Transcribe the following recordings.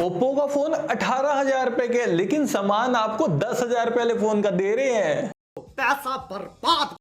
Oppo का phone 18,000 रुपए के, लेकिन सामान आपको 10,000 रुपए वाले फोन का दे रहे हैं। पैसा बर्बाद।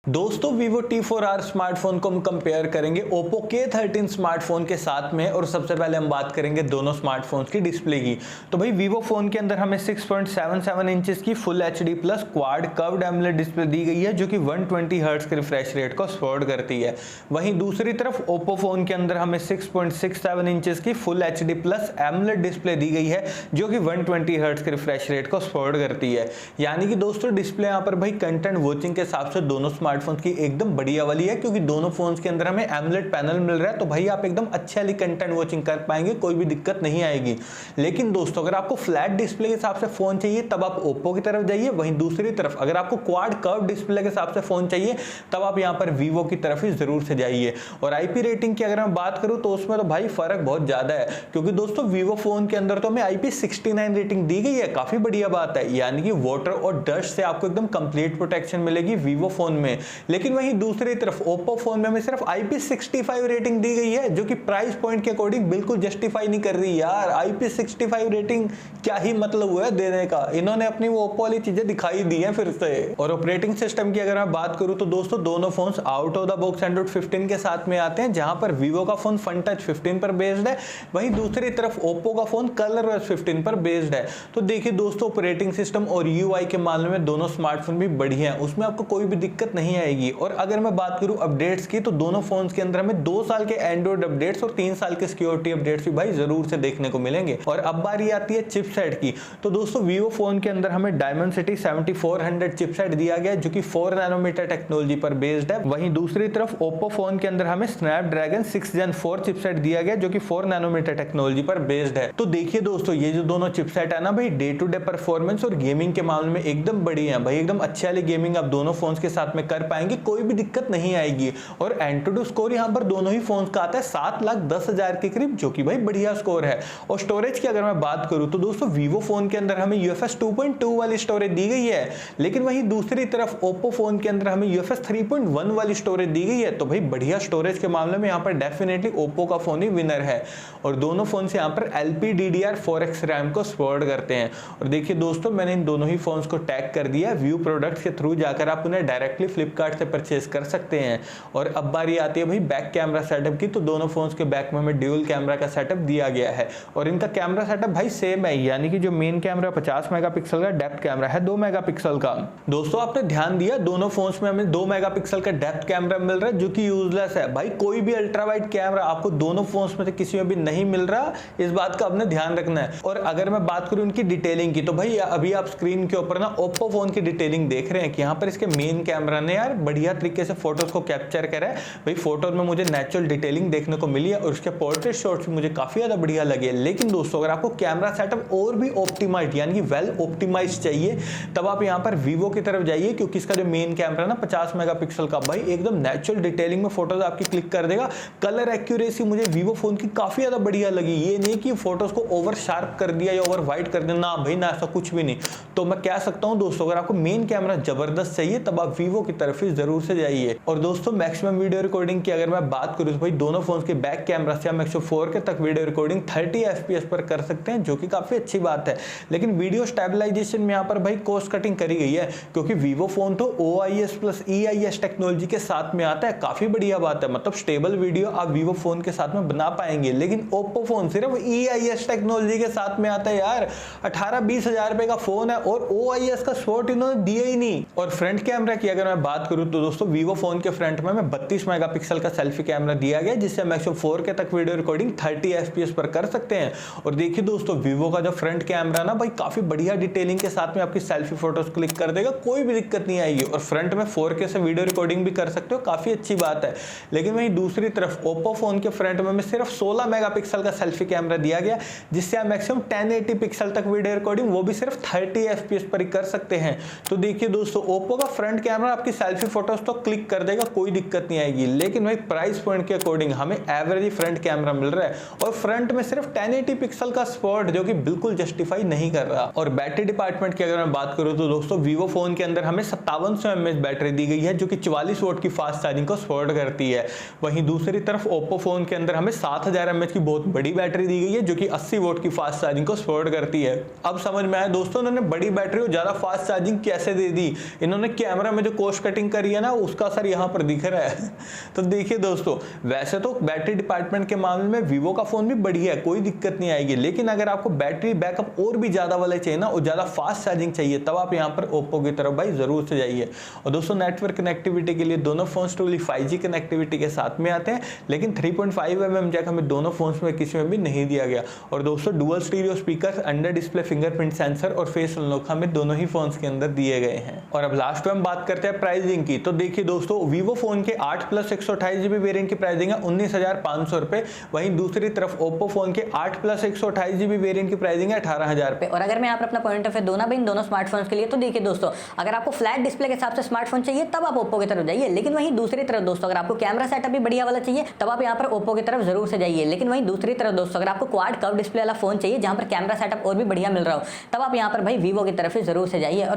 दोस्तों Vivo T4R स्मार्टफोन को हम कंपेयर करेंगे Oppo K13 स्मार्टफोन के साथ में, और सबसे पहले हम बात करेंगे दोनों स्मार्टफोन्स की डिस्प्ले की। तो भाई Vivo फोन के अंदर हमें 6.77 इंचेस की full HD plus quad curved AMOLED display दी गई है, जो कि 120 हर्ट्ज के रिफ्रेश रेट को सपोर्ट करती है। वहीं दूसरी तरफ Oppo फोन के अंदर हमें 6.67 इंचेस की full HD plus AMOLED display दी गई है, जो कि 120 हर्ट्ज के रिफ्रेश रेट को सपोर्ट करती है। यानी कि दोस्तों डिस्प्ले यहाँ पर भाई कंटेंट वॉचिंग के हिसाब से दोनों स्मार्टफोन्स की एकदम बढ़िया वाली है, क्योंकि दोनों फोन्स के अंदर हमें एमोलेड पैनल मिल रहा है। तो भाई आप एकदम अच्छे वाली कंटेंट वॉचिंग कर पाएंगे, कोई भी दिक्कत नहीं आएगी। लेकिन दोस्तों अगर आपको फ्लैट डिस्प्ले के हिसाब से फोन चाहिए तब आप ओप्पो की तरफ जाइए। वहीं दूसरी तरफ अगर आपको क्वाड कर्व डिस्प्ले के हिसाब से फोन चाहिए तब आप यहाँ पर वीवो की तरफ ही जरूर से जाइए। और आईपी रेटिंग की अगर मैं बात करूं तो उसमें तो भाई फर्क बहुत ज्यादा है, क्योंकि दोस्तों वीवो फोन के अंदर तो हमें IP69 रेटिंग दी गई है, काफी बढ़िया बात है। यानी कि वाटर और डस्ट से आपको एकदम कंप्लीट प्रोटेक्शन मिलेगी वीवो फोन में। लेकिन वहीं दूसरी तरफ ओप्पो फोन में हमें सिर्फ IP65 रेटिंग दी गई है, जो कि प्राइस पॉइंट के अकॉर्डिंग बिल्कुल जस्टिफाई नहीं कर रही यार। IP65 रेटिंग क्या ही मतलब हुआ है देने का, इन्होंने अपनी वो ओप्पो वाली चीजें दिखाई दी हैं फिर से। और ऑपरेटिंग सिस्टम की अगर मैं बात करूं तो दोस्तों दोनों phones out of the box Android 15 के साथ में आते हैं, जहां पर वीवो का फोन फन टच 15 पर बेस्ड है, वहीं दूसरी तरफ ओप्पो का फोन कलरवैस 15 पर बेस्ड है। तो देखिए दोस्तों ऑपरेटिंग सिस्टम और UI के मामले में दोनों स्मार्टफोन भी बढ़िया है, उसमें आपको कोई भी दिक्कत नहीं आएगी। और अगर मैं बात करूं अपडेट्स की तो दोनों फोन्स के अंदर हमें 2 साल के एंड्रॉइड अपडेट्स और 3 साल के सिक्योरिटी अपडेट्स भी भाई जरूर से देखने को मिलेंगे। और अब बारी आती है चिपसेट की। तो दोस्तों वीवो फोन के अंदर हमें Dimensity 7400 चिपसेट दिया गया है, जो कि 4 नैनोमीटर टेक्नोलॉजी पर बेस्ड है। वहीं दूसरी तरफ ओप्पो फोन के अंदर हमें Snapdragon 6 Gen 4 चिपसेट दिया गया, जो कि 4 नैनोमीटर टेक्नोलॉजी पर बेस्ड है। तो देखिए दोस्तों ये जो दोनों चिपसेट है ना भाई, डे टू डे परफॉर्मेंस और गेमिंग के मामले में एकदम बढ़िया है भाई, एकदम अच्छी वाली गेमिंग आप दोनों फोन्स के साथ में कर पाएंगे, कोई भी दिक्कत नहीं आएगी। और एंटूडू स्कोर यहाँ पर दोनों ही फोन्स का आता है 7,10,000 के करीब, जो कि भाई बढ़िया स्कोर है। और स्टोरेज की अगर मैं बात करूं तो दोस्तों वीवो फोन के अंदर हमें UFS 2.2 वाली स्टोरेज दी गई है, लेकिन वहीं दूसरी तरफ ओप्पो फोन के अंदर हमें UFS 3.1 वाली स्टोरेज दी गई है। तो भाई बढ़िया स्टोरेज के मामले में यहाँ पर डेफिनेटली ओप्पो का फोन ही विनर है। और दोनों फोन से यहाँ पर LPDDR4X रैम को सपोर्ट करते हैं। और देखिए दोस्तों मैंने इन दोनों ही फोन्स को टैग कर दिया है, व्यू प्रोडक्ट्स के थ्रू जाकर आप उन्हें डायरेक्टली फ्लिपकार्ट से परचेज कर सकते हैं। और अब बारी आती है भाई बैक कैमरा सेटअप की। तो दोनों फोन्स के बैक में हमें ड्यूल कैमरा का सेटअप दिया गया है, और इनका कैमरा सेटअप भाई सेम है। यानी कि जो मेन कैमरा 50 मेगापिक्सल का, डेप्थ कैमरा है 2 मेगापिक्सल का। दोस्तों आपने ध्यान दिया दोनों फोन्स में हमें 2 मेगापिक्सल का डेप्थ कैमरा मिल रहा है, जो कि यूजलेस है भाई। कोई भी अल्ट्रा वाइड कैमरा आपको दोनों फोन्स में से किसी में भी नहीं मिल रहा, इस बात का आपने ध्यान रखना है। और अगर मैं बात करूं इनकी डिटेलिंग की, तो भाई अभी आप स्क्रीन के ऊपर ना ओप्पो फोन की डिटेलिंग देख रहे हैं कि यहाँ पर इसके मेन कैमरा ने यार बढ़िया तरीके से फोटोज को कैप्चर करा है भाई। फोटोज में मुझे नेचुरल डिटेलिंग देखने को मिली है, और उसके पोर्ट्रेट शॉट्स भी मुझे काफी ज्यादा बढ़िया लगे। लेकिन दोस्तों अगर आपको कैमरा सेटअप और भी ऑप्टिमाइज्ड यानी कि वेल ऑप्टिमाइज्ड चाहिए, तब आप यहाँ पर वीवो की तरफ जाइए, क्योंकि इसका जो मेन कैमरा ना 50 मेगापिक्सल का भाई एकदम नेचुरल डिटेलिंग में फोटोज आपकी क्लिक कर देगा। कलर एक्यूरेसी मुझे वीवो फोन की काफी ज्यादा बढ़िया लगी। ये नहीं कि फोटोज को ओवर शार्प कर दिया या ओवर वाइट कर दिया, ना भाई ना, ऐसा कुछ भी नहीं। तो मैं कह सकता हूँ दोस्तों अगर आपको मेन कैमरा जबरदस्त चाहिए तब आप वीवो की तरफ ही जरूर से जाइए। और दोस्तों मैक्सिमम वीडियो रिकॉर्डिंग की अगर मैं बात करूं तो भाई दोनों फोन्स के बैक कैमरा से हम 104 के तक वीडियो रिकॉर्डिंग 30 FPS पर कर सकते हैं, जो कि काफी अच्छी बात है। लेकिन वीडियो स्टेबलाइजेशन में यहाँ पर भाई कॉस्ट कटिंग करी गई है, क्योंकि वीवो फोन तो OIS प्लस EIS टेक्नोलॉजी के साथ में आता है, काफी बढ़िया बात है। मतलब स्टेबल वीडियो आप वीवो फोन के साथ में बना पाएंगे। लेकिन ओप्पो फोन सिर्फ EIS टेक्नोलॉजी के साथ में आता है यार। 18-20 हजार रुपए का फोन है और OIS का सपोर्ट इन्होंने दिया ही नहीं। और फ्रंट कैमरा की अगर मैं बात करूं तो दोस्तों वीवो फोन के फ्रंट में हमें 32 मेगापिक्सल का सेल्फी कैमरा दिया गया, जिससे हम 104 के तक वीडियो रिकॉर्डिंग 30 FPS पर कर सकते हैं। और देखिए दोस्तों वीवो का जो फ्रंट कैमरा ना भाई काफी बढ़िया डिटेलिंग के साथ में आपकी सेल्फी फोटोज क्लिक कर देगा, कोई भी दिक्कत नहीं आएगी। और फ्रंट में 4K से वीडियो रिकॉर्डिंग भी कर सकते हो, काफी अच्छी बात है। लेकिन वहीं दूसरी तरफ ओप्पो फोन के फ्रंट में हमें सिर्फ 16 मेगापिक्सल का सेल्फी कैमरा दिया गया, जिससे हम मैक्सिमम 1080 पिक्सल तक वीडियो रिकॉर्डिंग वो भी सिर्फ 30 FPS पर ही कर सकते हैं। तो देखिए दोस्तों ओप्पो का फ्रंट कैमरा आपकी सेल्फी फोटोज तो क्लिक कर देगा, कोई दिक्कत नहीं आएगी। लेकिन भाई प्राइस पॉइंट के अकॉर्डिंग हमें एवरेज फ्रंट कैमरा मिल रहा है और फ्रंट में सिर्फ 1080 पिक्सल का स्पॉट जो कि बिल्कुल जस्टिफाई नहीं कर रहा। और बैटरी डिपार्टमेंट की अगर मैं बात करूं तो दोस्तों वीवो फोन के अंदर हमें 5700 mAh बैटरी दी गई है जो कि 44 वोट की फास्ट चार्जिंग को सपोर्ट करती है। वहीं दूसरी तरफ ओप्पो फोन के अंदर हमें 7000 mAh की बहुत बड़ी बैटरी दी गई है जो कि 80 वोट की फास्ट चार्जिंग को सपोर्ट करती है। अब समझ में आया दोस्तों इन्होंने बड़ी बैटरी और ज्यादा फास्ट चार्जिंग कैसे दे दी। इन्होंने कैमरा में जो कॉस्ट कटिंग करी है ना उसका असर यहाँ पर दिख रहा है। तो देखिए दोस्तों वैसे तो बैटरी डिपार्टमेंट के मामले में वीवो का फोन भी बढ़िया है, कोई दिक्कत नहीं आएगी। लेकिन अगर आपको बैटरी बैकअप और भी ज्यादा वाले चाहिए ना और ज्यादा फास्ट चार्जिंग चाहिए तब आप यहाँ पर ओप्पो की तरफ भाई जरूर से जाइए। और दोस्तों नेटवर्क कनेक्टिविटी के लिए दोनों फोन्स ट्रूली 5G कनेक्टिविटी के साथ में आते हैं, लेकिन 3.5 mm जैक हमें दोनों फोन्स में किसी में भी नहीं दिया गया। और दोस्तों dual stereo speaker, under display fingerprint sensor और फेस अनलॉक हमें दोनों ही फोन्स के अंदर दिए गए हैं। और अब लास्ट में हम बात करते हैं प्राइसिंग की। तो देखिए दोस्तों वीवो फोन के 8+128GB वेरिएंट की प्राइसिंग है 19,500 रुपए। वहीं दूसरी तरफ ओप्पो फोन के 8+128GB वेरिएंट की प्राइसिंग है 18,000 रुपए। और अगर मैं यहाँ पर अपना पॉइंट ऑफ व्यू दूं ना इन दोनों स्मार्टफोन्स के लिए तो देखिए दोस्तों अगर आपको फ्लैट डिस्प्ले के हिसाब से स्मार्टफोन चाहिए तब आप ओप्पो की तरफ जाइए। लेकिन वहीं दूसरी तरफ दोस्तों अगर आपको कैमरा सेटअप भी बढ़िया वाला चाहिए तब आप यहाँ पर ओप्पो की तरफ जरूर से जाइए। लेकिन वहीं दूसरी तरफ दोस्तों अगर आपको क्वाड कर्व डिस्प्ले वाला फोन चाहिए जहां पर कैमरा सेटअप और भी बढ़िया मिल रहा हो तब आप यहाँ पर भाई वीवो की तरफ से जरूर से जाइए।